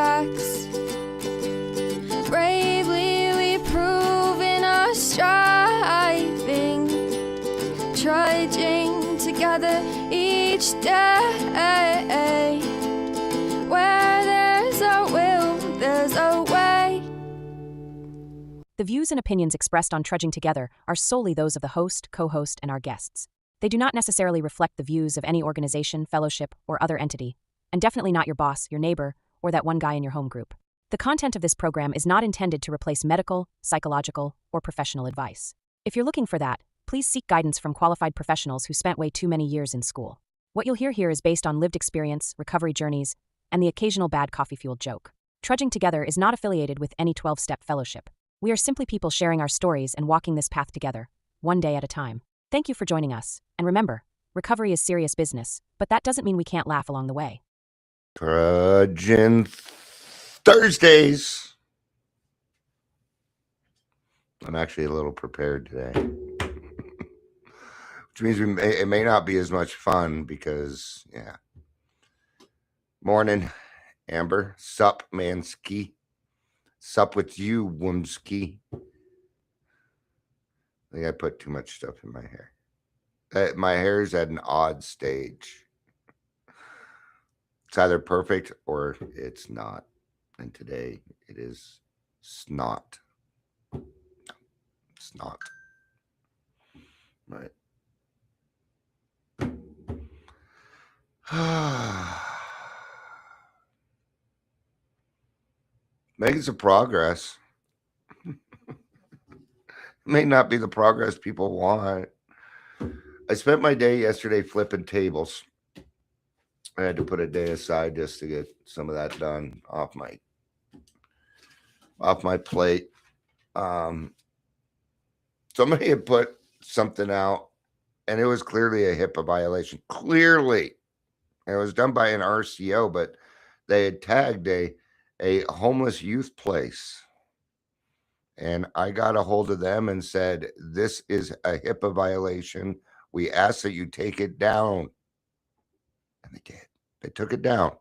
tracks. Bravely we prove in our striving, trudging together each day. Where there's a will, there's a way. The views and opinions expressed on Trudging Together are solely those of the host, co-host, and our guests. They do not necessarily reflect the views of any organization, fellowship, or other entity, and definitely not your boss, your neighbor, or that one guy in your home group. The content of this program is not intended to replace medical, psychological, or professional advice. If you're looking for that, please seek guidance from qualified professionals who spent way too many years in school. What you'll hear here is based on lived experience, recovery journeys, and the occasional bad coffee-fueled joke. Trudging Together is not affiliated with any 12-step fellowship. We are simply people sharing our stories and walking this path together, one day at a time. Thank you for joining us, and remember, recovery is serious business, but that doesn't mean we can't laugh along the way. Trudging Thursdays. I'm actually a little prepared today, which means it may not be as much fun because, yeah. Morning, Amber. Sup, Mansky. Sup with you, Wumsky. I think I put too much stuff in my hair. My hair's at an odd stage. It's either perfect or it's not. And today it is snot. Snot. Right. Making some progress. May not be the progress people want. I spent my day yesterday flipping tables. I had to put a day aside just to get some of that done off my plate. Somebody had put something out, and it was clearly a HIPAA violation. Clearly. And it was done by an RCO, but they had tagged a homeless youth place. And I got a hold of them and said, this is a HIPAA violation. We ask that you take it down. And they did. They took it down.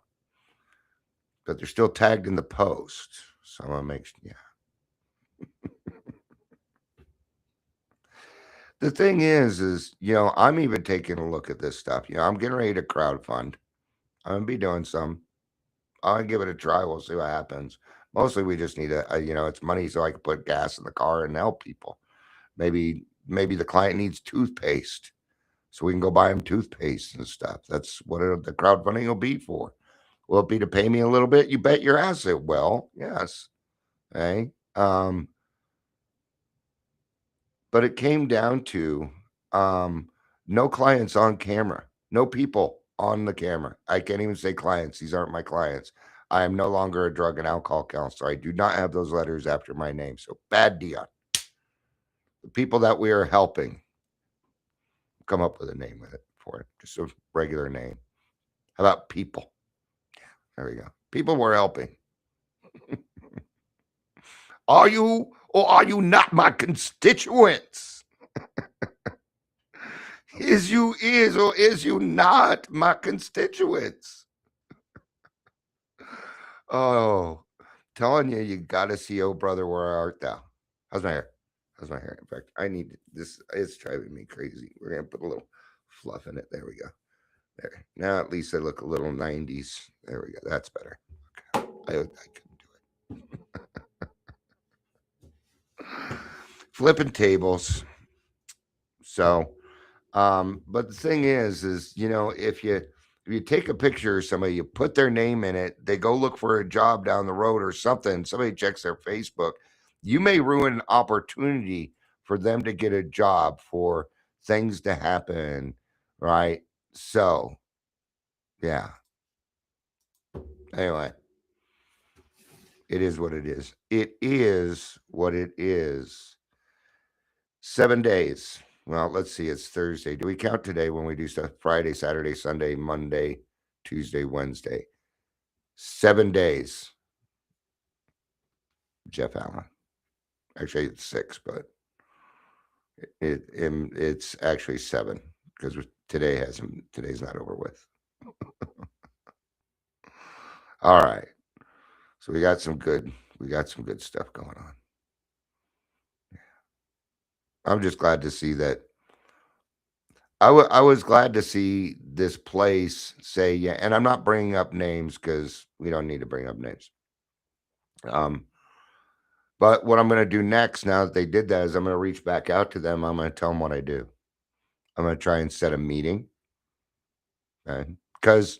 But they're still tagged in the post. So I'm going to make sure, yeah. The thing is, I'm even taking a look at this stuff. I'm getting ready to crowdfund. I'm going to be doing some. I'll give it a try. We'll see what happens. Mostly we just need it's money so I can put gas in the car and help people. Maybe the client needs toothpaste so we can go buy him toothpaste and stuff. That's what the crowdfunding will be for. Will it be to pay me a little bit? You bet your ass it will. Yes. Okay. But it came down to no clients on camera, no people on the camera. I can't even say clients. These aren't my clients. I am no longer a drug and alcohol counselor. I do not have those letters after my name. So bad deal. The people that we are helping, come up with a name with it for it. Just a regular name. How about people? Yeah, there we go. People we're helping. Are you or are you not my constituents? Is you or is you not my constituents? Oh, telling you got to see, oh brother, where art thou? How's my hair? In fact, I need this. It's driving me crazy. We're going to put a little fluff in it. There we go. There. Now at least I look a little 90s. There we go. That's better. Okay. I couldn't do it. Flipping tables. So, but the thing is, if you take a picture of somebody, you put their name in it, they go look for a job down the road or something, somebody checks their Facebook, you may ruin an opportunity for them to get a job, for things to happen, right? So, yeah. Anyway, it is what it is. It is what it is. 7 days. Well, let's see. It's Thursday. Do we count today when we do stuff? Friday, Saturday, Sunday, Monday, Tuesday, Wednesday. 7 days. Jeff Allen. Actually, it's 6, but it's actually 7 because today's not over with. All right. So we got some good stuff going on. I'm just glad to see that. I was glad to see this place say, yeah, and I'm not bringing up names because we don't need to bring up names. But what I'm going to do next, now that they did that, is I'm going to reach back out to them. I'm going to tell them what I do. I'm going to try and set a meeting, okay? Because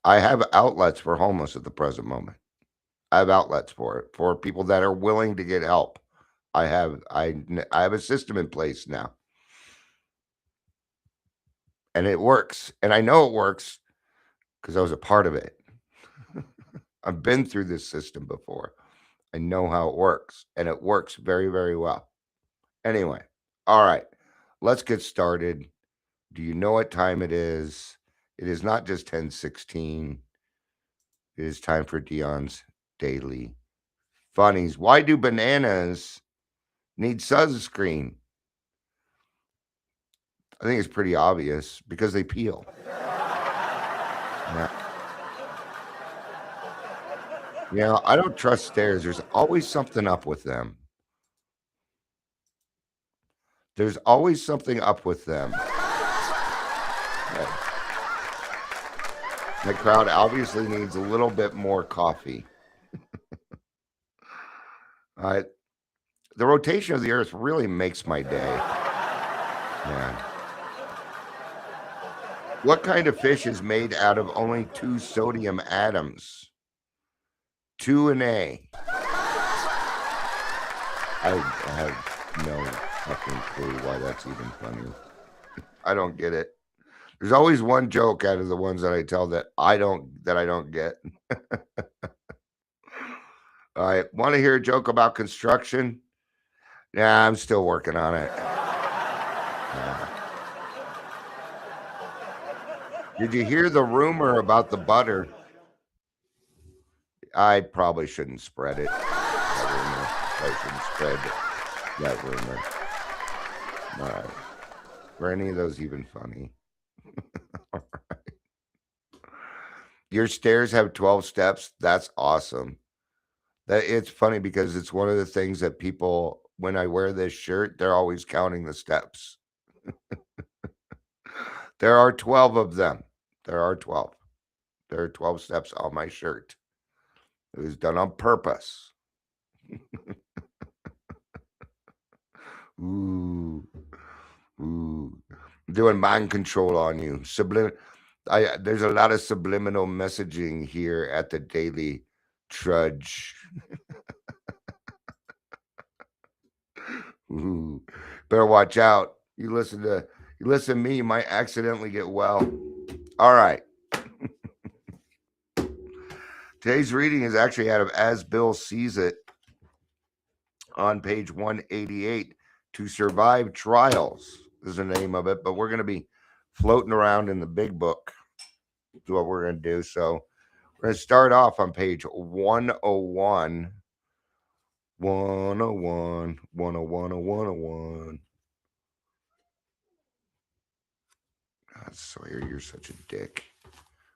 I have outlets for homeless at the present moment. I have outlets for it, for people that are willing to get help. I have a system in place now, and it works. And I know it works because I was a part of it. I've been through this system before. I know how it works, and it works very, very well. Anyway, all right, let's get started. Do you know what time it is? It is not just 10:16. It is time for Dion's Daily Funnies. Why do bananas need sunscreen? I think it's pretty obvious because they peel. Yeah. I don't trust stairs. There's always something up with them. There's always something up with them. The crowd obviously needs a little bit more coffee. The rotation of the earth really makes my day. Man. What kind of fish is made out of only 2 sodium atoms? 2 and A. I have no fucking clue why that's even funny. I don't get it. There's always one joke out of the ones that I tell that I don't get. All right, want to hear a joke about construction? Yeah, I'm still working on it. Did you hear the rumor about the butter? I probably shouldn't spread it. I shouldn't spread that rumor. All right. Were any of those even funny? All right. Your stairs have 12 steps. That's awesome. That it's funny because it's one of the things that people, when I wear this shirt, they're always counting the steps. There are 12 of them. There are 12. There are 12 steps on my shirt. It was done on purpose. Ooh. Doing mind control on you. There's a lot of subliminal messaging here at the Daily Trudge. Ooh. Better watch out. You listen to me, you might accidentally get well. All right. Today's reading is actually out of As Bill Sees It on page 188. To Survive Trials is the name of it, but we're going to be floating around in the big book. That's what we're going to do. So we're going to start off on page 101. 101, 101, 101. God, Sawyer, you're such a dick.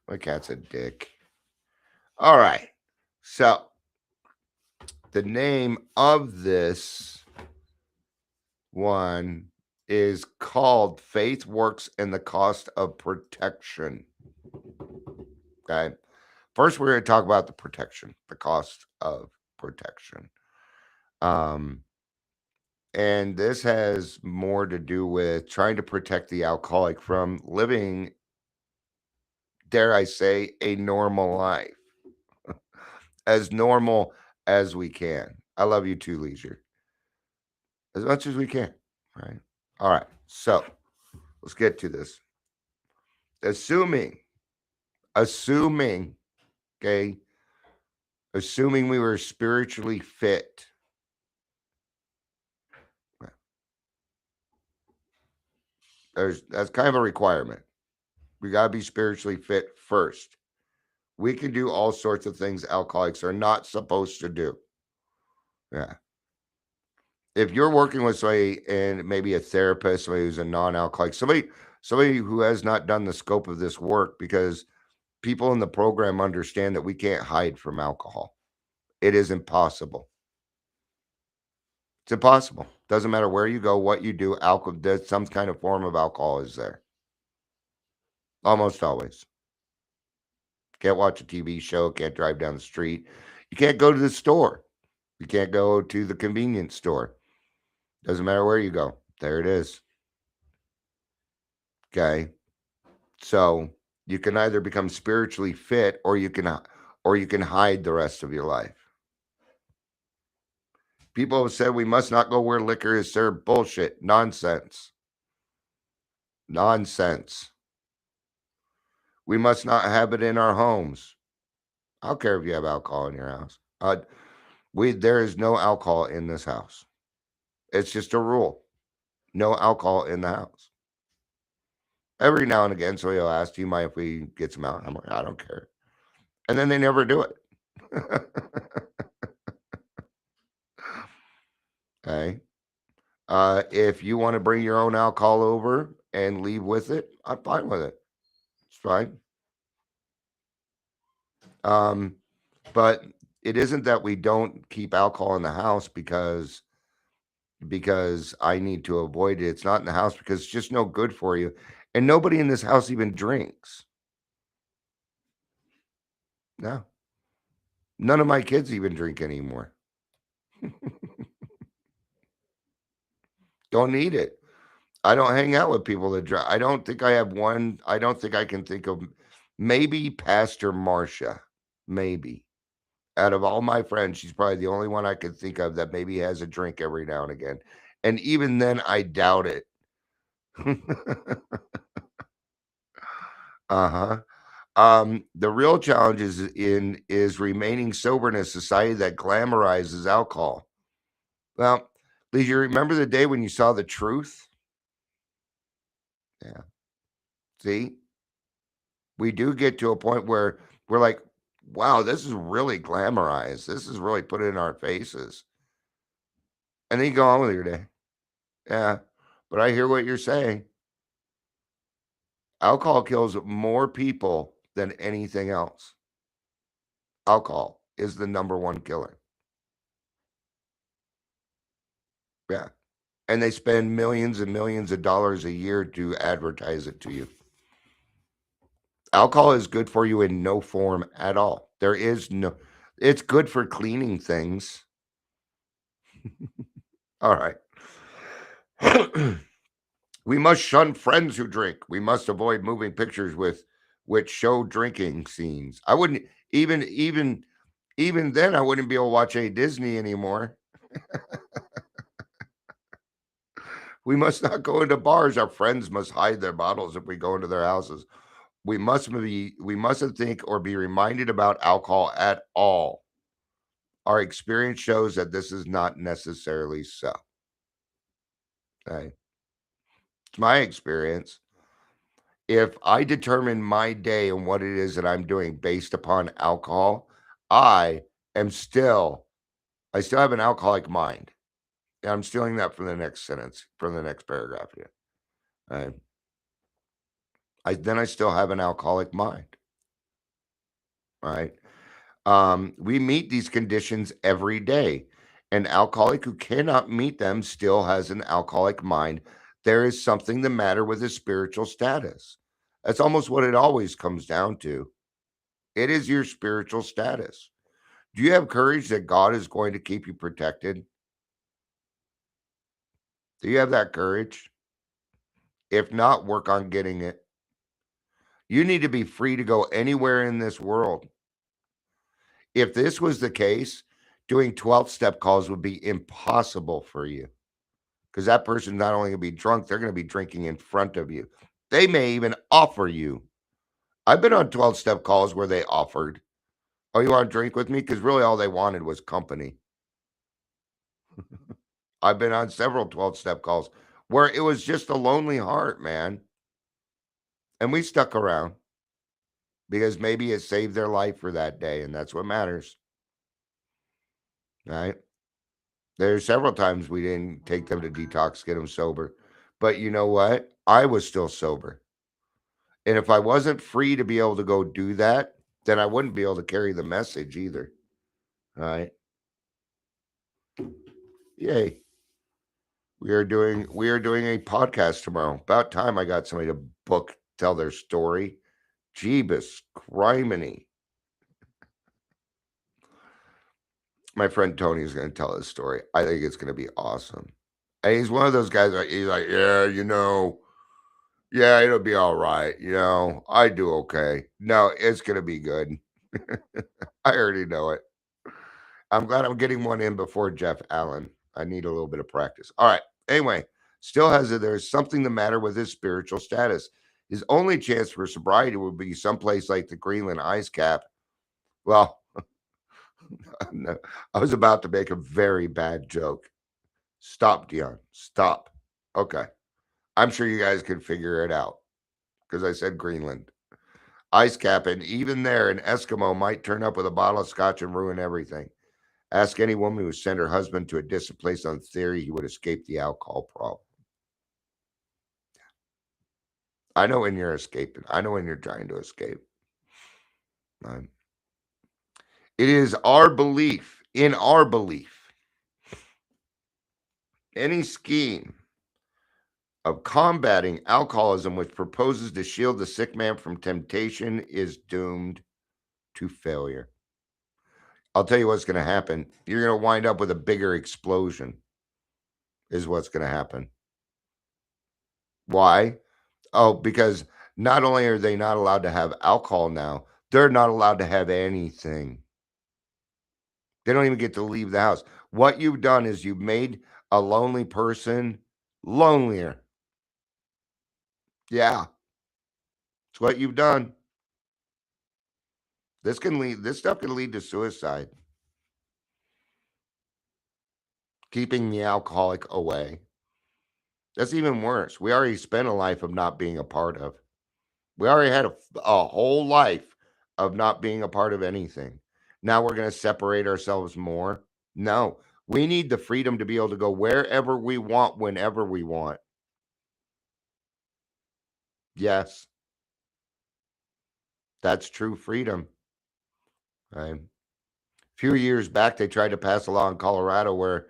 My cat's a dick. All right. So the name of this one is called Faith Works and the Cost of Protection. Okay. First, we're going to talk about the protection, the cost of protection. And this has more to do with trying to protect the alcoholic from living, dare I say, a normal life. As normal as we can. I love you too, Leisure. As much as we can, right? All right. So let's get to this. Assuming, okay, assuming we were spiritually fit. That's kind of a requirement. We got to be spiritually fit first. We can do all sorts of things alcoholics are not supposed to do. Yeah. If you're working with somebody and maybe a therapist, somebody who's a non-alcoholic, somebody who has not done the scope of this work, because people in the program understand that we can't hide from alcohol. It is impossible. It's impossible. Doesn't matter where you go, what you do, alcohol, there's some kind of form of alcohol is there. Almost always. Can't watch a TV show, can't drive down the street. You can't go to the store. You can't go to the convenience store. Doesn't matter where you go. There it is. Okay. So you can either become spiritually fit or you can hide the rest of your life. People have said we must not go where liquor is served. Bullshit. Nonsense. Nonsense. We must not have it in our homes. I don't care if you have alcohol in your house. There is no alcohol in this house. It's just a rule. No alcohol in the house. Every now and again, so he'll ask, do you mind if we get some out? I'm like, I don't care. And then they never do it. Okay. If you want to bring your own alcohol over and leave with it, I'm fine with it. It's fine. But it isn't that we don't keep alcohol in the house because I need to avoid it. It's not in the house because it's just no good for you. And nobody in this house even drinks. No. None of my kids even drink anymore. Don't need it. I don't hang out with people that drink. I don't think I have one. I don't think I can think of maybe Pastor Marcia. Maybe. Out of all my friends, she's probably the only one I could think of that maybe has a drink every now and again. And even then, I doubt it. Uh-huh. The real challenge is remaining sober in a society that glamorizes alcohol. Well, did you remember the day when you saw the truth? Yeah. See, we do get to a point where we're like, wow, this is really glamorized. This is really put in our faces. And then you go on with your day. Yeah. But I hear what you're saying. Alcohol kills more people than anything else. Alcohol is the number one killer. Yeah. And they spend millions and millions of dollars a year to advertise it to you. Alcohol is good for you in no form at all. There is no, it's good for cleaning things. All right. We must shun friends who drink. We must avoid moving pictures which show drinking scenes. I wouldn't even then I wouldn't be able to watch a Disney anymore. We must not go into bars. Our friends must hide their bottles if we go into their houses. We mustn't think or be reminded about alcohol at all. Our experience shows that this is not necessarily so. Okay. It's my experience. If I determine my day and what it is that I'm doing based upon alcohol, I still have an alcoholic mind. And I'm stealing that from the next sentence, from the next paragraph here. Right? I still have an alcoholic mind. Right? We meet these conditions every day. An alcoholic who cannot meet them still has an alcoholic mind. There is something the matter with his spiritual status. That's almost what it always comes down to. It is your spiritual status. Do you have courage that God is going to keep you protected? Do you have that courage? If not, work on getting it. You need to be free to go anywhere in this world. If this was the case, doing 12-step calls would be impossible for you because that person's not only going to be drunk, they're going to be drinking in front of you. They may even offer you. I've been on 12-step calls where they offered, oh, you want to drink with me? Because really all they wanted was company. I've been on several 12-step calls where it was just a lonely heart, man. And we stuck around because maybe it saved their life for that day, and that's what matters. Right? There's several times we didn't take them to detox, get them sober. But you know what? I was still sober. And if I wasn't free to be able to go do that, then I wouldn't be able to carry the message either. All right. Yay. We are doing a podcast tomorrow. About time I got somebody to book, tell their story. Jeebus criminy. My friend Tony is going to tell his story. I think it's going to be awesome. And he's one of those guys that he's like, yeah, it'll be all right. I do okay. No, it's going to be good. I already know it. I'm glad I'm getting one in before Jeff Allen. I need a little bit of practice. All right. Anyway, still has it. There's something the matter with his spiritual status. His only chance for sobriety would be someplace like the Greenland ice cap. Well, no, I was about to make a very bad joke. Stop, Dion. Stop. Okay. I'm sure you guys can figure it out because I said Greenland. Ice cap, and even there, an Eskimo might turn up with a bottle of scotch and ruin everything. Ask any woman who sent her husband to a distant place on theory he would escape the alcohol problem. I know when you're escaping. I know when you're trying to escape. Right? It is our belief, in our belief, any scheme of combating alcoholism which proposes to shield the sick man from temptation is doomed to failure. I'll tell you what's going to happen. You're going to wind up with a bigger explosion, is what's going to happen. Why? Oh, because not only are they not allowed to have alcohol now, they're not allowed to have anything. They don't even get to leave the house. What you've done is you've made a lonely person lonelier. Yeah. It's what you've done. This stuff can lead to suicide. Keeping the alcoholic away. That's even worse. We already spent a life of not being a part of. We already had a whole life of not being a part of anything. Now we're going to separate ourselves more. No, we need the freedom to be able to go wherever we want, whenever we want. Yes, that's true freedom. Right? A few years back, they tried to pass a law in Colorado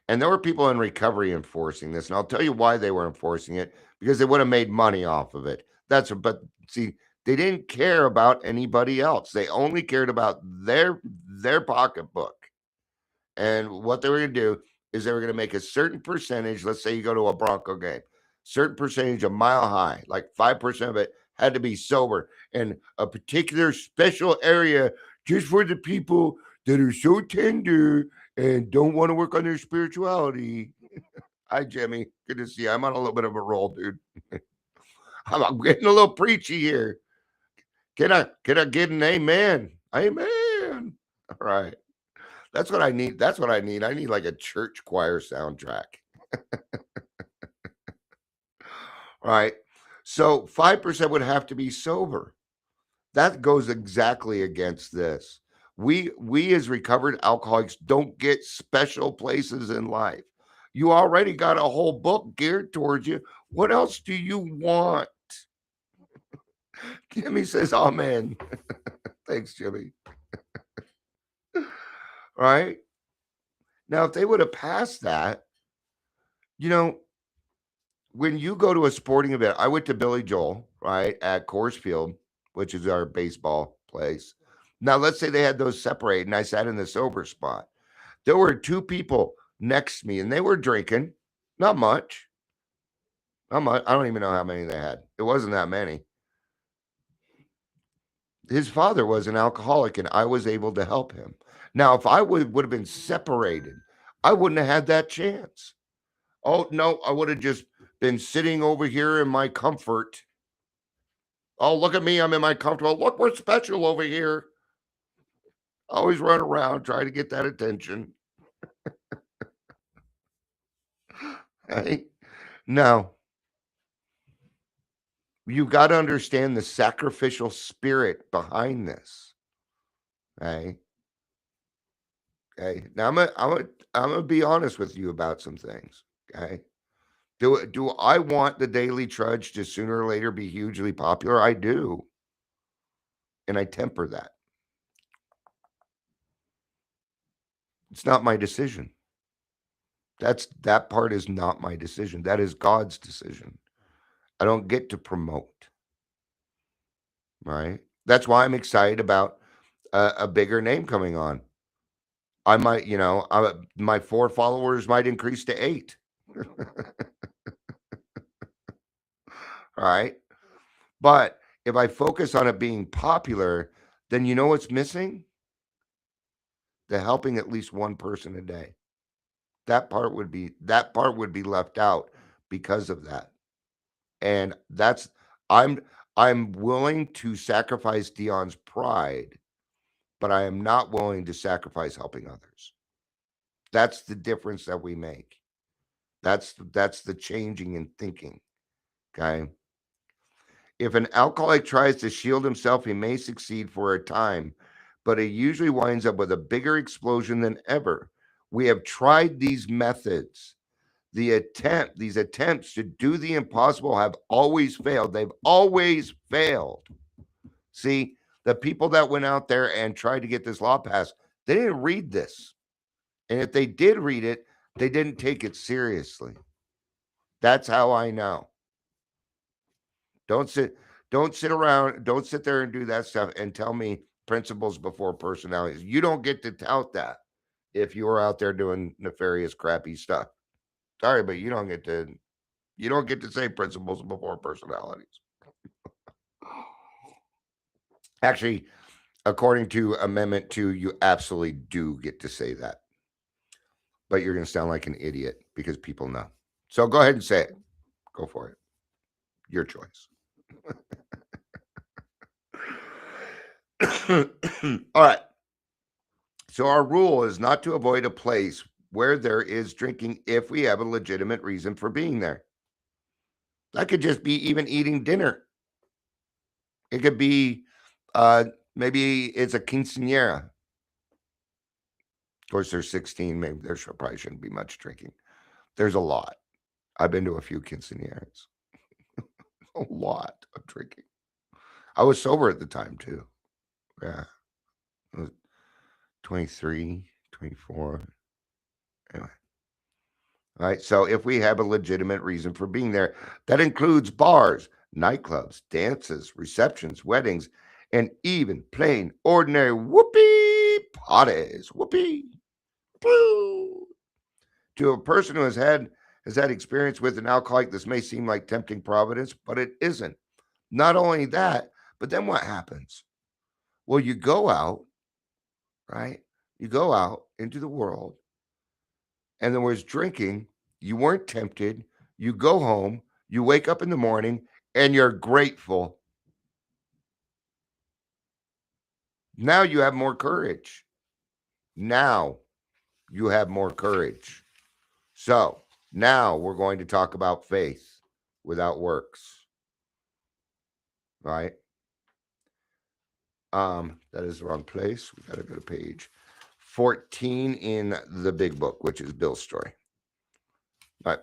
and there were people in recovery enforcing this. And I'll tell you why they were enforcing it, because they would have made money off of it. But see, they didn't care about anybody else. They only cared about their pocketbook. And what they were going to do is they were going to make a certain percentage. Let's say you go to a Bronco game, certain percentage of Mile High, like 5% of it had to be sober, and a particular special area just for the people that are so tender and don't want to work on their spirituality. Hi, Jimmy. Good to see you. I'm on a little bit of a roll, dude. I'm getting a little preachy here. Can I get an amen? Amen. All right. That's what I need. That's what I need. I need like a church choir soundtrack. All right. So 5% would have to be sober. That goes exactly against this. We as recovered alcoholics don't get special places in life. You already got a whole book geared towards you. What else do you want? Jimmy says, amen. Thanks, Jimmy. Right? Now, if they would have passed that, when you go to a sporting event, I went to Billy Joel, right, at Coors Field, which is our baseball place. Now, let's say they had those separated and I sat in the sober spot. There were two people next to me and they were drinking. Not much. Not much. I don't even know how many they had. It wasn't that many. His father was an alcoholic and I was able to help him. Now, if I would have been separated, I wouldn't have had that chance. Oh, no, I would have just been sitting over here in my comfort. Oh, look at me. I'm in my comfortable. Look, we're special over here. Always run around, try to get that attention. Right? Now, you got to understand the sacrificial spirit behind this. Okay. Okay. Now I'm gonna be honest with you about some things. Okay. Do I want the Daily Trudge to sooner or later be hugely popular? I do. And I temper that. It's not my decision. That part is not my decision. That is God's decision. I don't get to promote, right? That's why I'm excited about a bigger name coming on. I might, my 4 followers might increase to 8. All right. But if I focus on it being popular, then you know what's missing? The helping at least one person a day. That part would be left out because of that. And I'm I'm willing to sacrifice Dion's pride, but I am not willing to sacrifice helping others. That's the difference that we make. That's the changing in thinking. Okay. If an alcoholic tries to shield himself, he may succeed for a time, but he usually winds up with a bigger explosion than ever. We have tried these methods. These attempts to do the impossible have always failed. They've always failed. See, the people that went out there and tried to get this law passed, they didn't read this. And if they did read it, they didn't take it seriously. That's how I know. Don't sit don't sit around, don't sit there and do that stuff and tell me principles before personalities. You don't get to tout that if you are out there doing nefarious, crappy stuff. Sorry, but you don't get to say principles before personalities. Actually, according to Amendment 2, you absolutely do get to say that. But you're going to sound like an idiot because people know. So go ahead and say it. Go for it. Your choice. All right. So our rule is not to avoid a place where there is drinking if we have a legitimate reason for being there. That could just be even eating dinner. It could be maybe it's a quinceanera. Of course, there's 16. Maybe there probably shouldn't be much drinking. There's a lot. I've been to a few quinceaneras. A lot of drinking. I was sober at the time too. Yeah. I was 23, 24. Anyway. All right. So if we have a legitimate reason for being there, that includes bars, nightclubs, dances, receptions, weddings, and even plain ordinary whoopee parties. Whoopee. Woo. To a person who has had experience with an alcoholic, this may seem like tempting providence, but it isn't. Not only that, but then what happens? Well, you go out, right? You go out into the world, and there was drinking. You weren't tempted. You go home. You wake up in the morning, and you're grateful. Now you have more courage. Now you have more courage. So now we're going to talk about faith without works. Right? That is the wrong place. We got to go to page 14 in the big book, which is Bill's story. All right.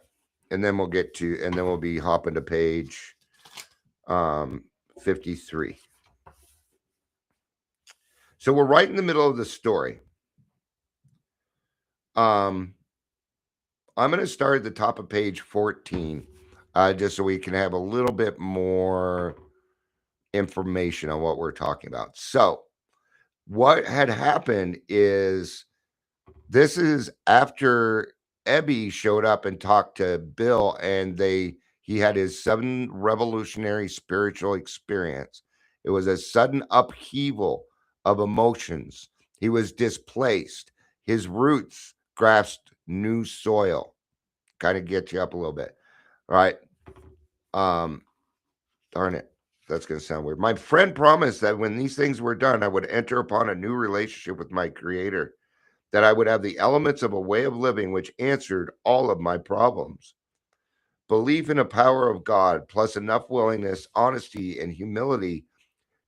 And then we'll be hopping to page 53. So we're right in the middle of the story. I'm going to start at the top of page 14, just so we can have a little bit more information on what we're talking about. So what had happened is this is after Ebby showed up and talked to Bill, and he had his sudden revolutionary spiritual experience. It was a sudden upheaval of emotions. He was displaced. His roots grasped new soil. Kind of get you up a little bit. All right. Darn it. That's going to sound weird. My friend promised that when these things were done, I would enter upon a new relationship with my creator, that I would have the elements of a way of living which answered all of my problems. Belief in the power of God, plus enough willingness, honesty, and humility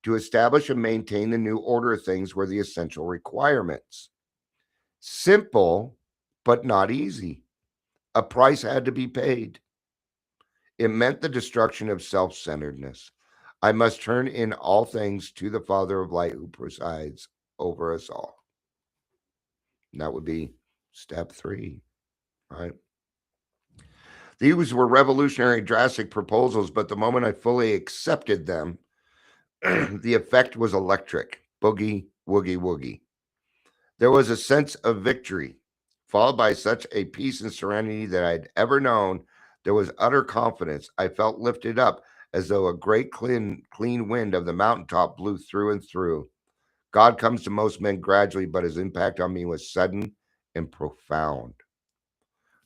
to establish and maintain the new order of things were the essential requirements. Simple, but not easy. A price had to be paid. It meant the destruction of self-centeredness. I must turn in all things to the Father of light who presides over us all. And that would be step 3, right? These were revolutionary, drastic proposals, but the moment I fully accepted them, the effect was electric. Boogie, woogie, woogie. There was a sense of victory, followed by such a peace and serenity that I'd ever known. There was utter confidence. I felt lifted up as though a great clean wind of the mountaintop blew through and through. God comes to most men gradually, but his impact on me was sudden and profound.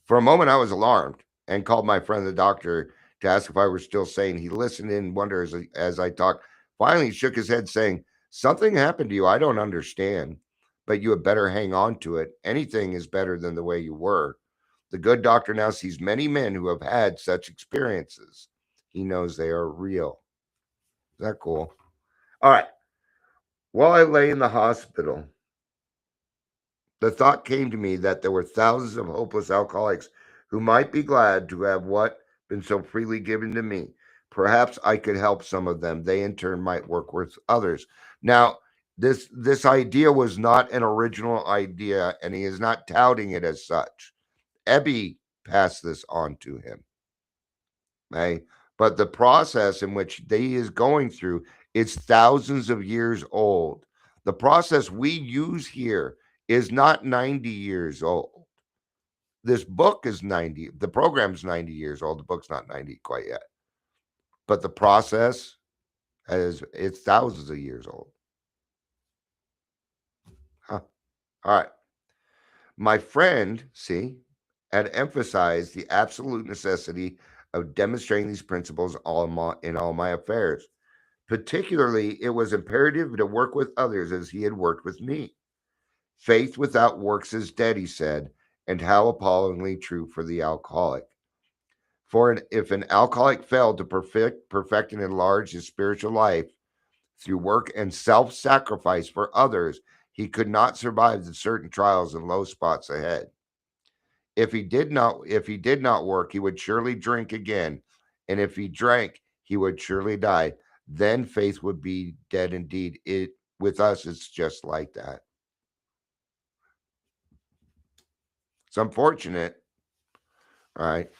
For a moment, I was alarmed and called my friend the doctor to ask if I were still sane. He listened in wonder as I talked. Finally, he shook his head, saying, "Something happened to you. I don't understand, but you had better hang on to it. Anything is better than the way you were." The good doctor now sees many men who have had such experiences. He knows they are real. Is that cool? All right. While I lay in the hospital, the thought came to me that there were thousands of hopeless alcoholics who might be glad to have what been so freely given to me. Perhaps I could help some of them. They in turn might work with others. Now, this idea was not an original idea, and he is not touting it as such. Ebby passed this on to him. Okay? But the process in which he is going through is thousands of years old. The process we use here is not 90 years old. This book is 90. The program's 90 years old. The book's not 90 quite yet. But the process it's thousands of years old. Huh. All right. My friend, see, had emphasized the absolute necessity of demonstrating these principles in all my affairs. Particularly, it was imperative to work with others as he had worked with me. Faith without works is dead, he said, and how appallingly true for the alcoholic. If an alcoholic failed to perfect and enlarge his spiritual life through work and self-sacrifice for others, he could not survive the certain trials and low spots ahead. If he did not work, he would surely drink again, and if he drank, he would surely die. Then faith would be dead indeed. It with us, it's just like that. It's unfortunate. All right.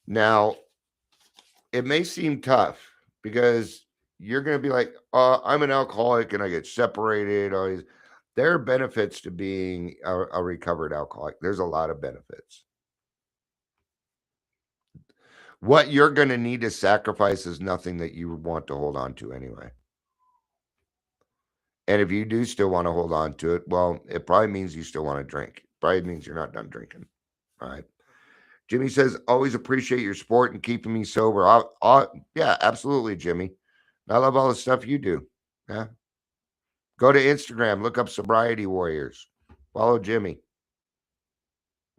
Now, it may seem tough because you're going to be like, I'm an alcoholic and I get separated. There are benefits to being a recovered alcoholic. There's a lot of benefits. What you're going to need to sacrifice is nothing that you want to hold on to anyway. And if you do still want to hold on to it, well, it probably means you still want to drink. It probably means you're not done drinking. All right. Jimmy says, always appreciate your support and keeping me sober. Yeah, absolutely, Jimmy. I love all the stuff you do. Yeah. Go to Instagram, look up Sobriety Warriors. Follow Jimmy.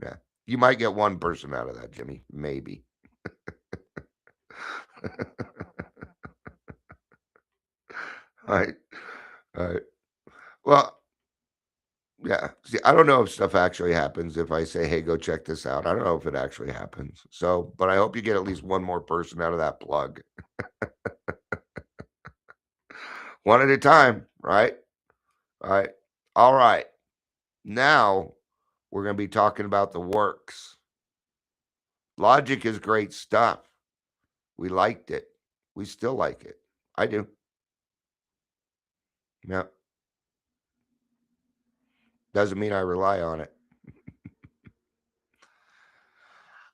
Yeah. You might get one person out of that, Jimmy. Maybe. All right. All right. Well, yeah. See, I don't know if stuff actually happens if I say, hey, go check this out. I don't know if it actually happens. So, but I hope you get at least one more person out of that plug. One at a time, right? All right. All right. Now we're going to be talking about the works. Logic is great stuff. We liked it. We still like it. I do. Yeah. Doesn't mean I rely on it.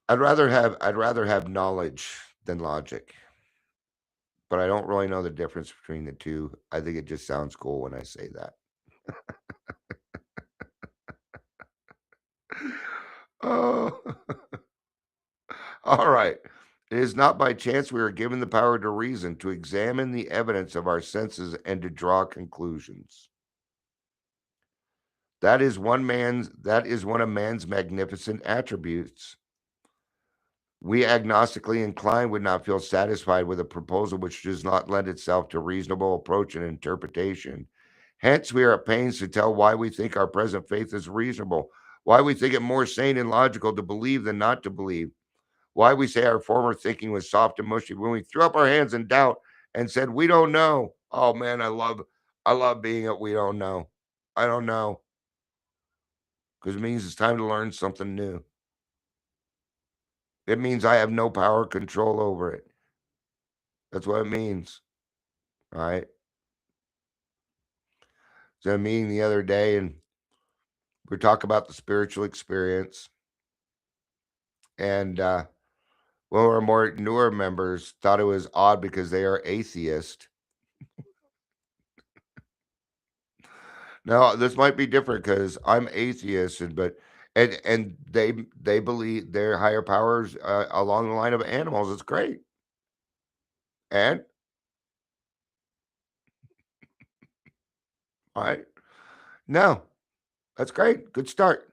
I'd rather have knowledge than logic. But I don't really know the difference between the two. I think it just sounds cool when I say that. Oh. All right. It is not by chance we are given the power to reason, to examine the evidence of our senses, and to draw conclusions. That is one of man's magnificent attributes. We agnostically inclined would not feel satisfied with a proposal which does not lend itself to reasonable approach and interpretation. Hence, we are at pains to tell why we think our present faith is reasonable, why we think it more sane and logical to believe than not to believe, why we say our former thinking was soft and mushy when we threw up our hands in doubt and said, we don't know. Oh man, I love being at we don't know. I don't know. because it means it's time to learn something new. It means I have no power control over it. That's what it means. All right. So, a meeting the other day, and we're talking about the spiritual experience. And one of our more newer members thought it was odd because they are atheist. Now, this might be different because I'm atheist, and they believe their higher powers along the line of animals. It's great. And all right, no, that's great. Good start.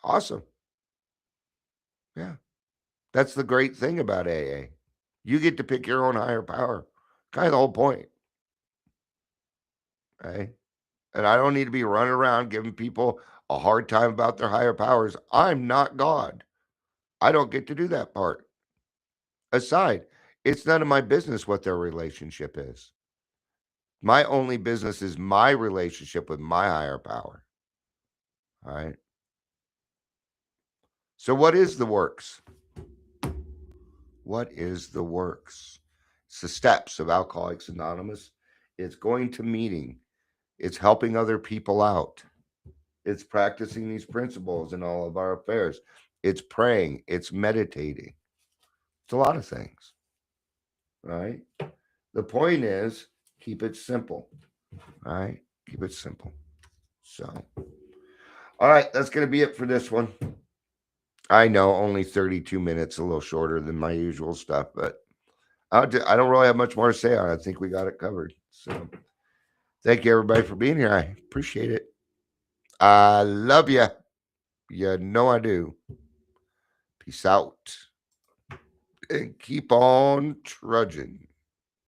Awesome. Yeah, that's the great thing about AA. You get to pick your own higher power. Kind of the whole point, right? And I don't need to be running around giving people a hard time about their higher powers. I'm not God. I don't get to do that part. Aside, it's none of my business what their relationship is. My only business is my relationship with my higher power. All right. So, what is the works? What is the works? It's the steps of Alcoholics Anonymous. It's going to meeting, it's helping other people out, it's practicing these principles in all of our affairs, it's praying, it's meditating. It's a lot of things, right? The point is keep it simple, all right? Keep it simple. So, all right, that's going to be it for this one. I know only 32 minutes, a little shorter than my usual stuff, but I don't really have much more to say on it. I think we got it covered. So, thank you everybody for being here. I appreciate it. I love you. You know I do. Peace out. And keep on trudging.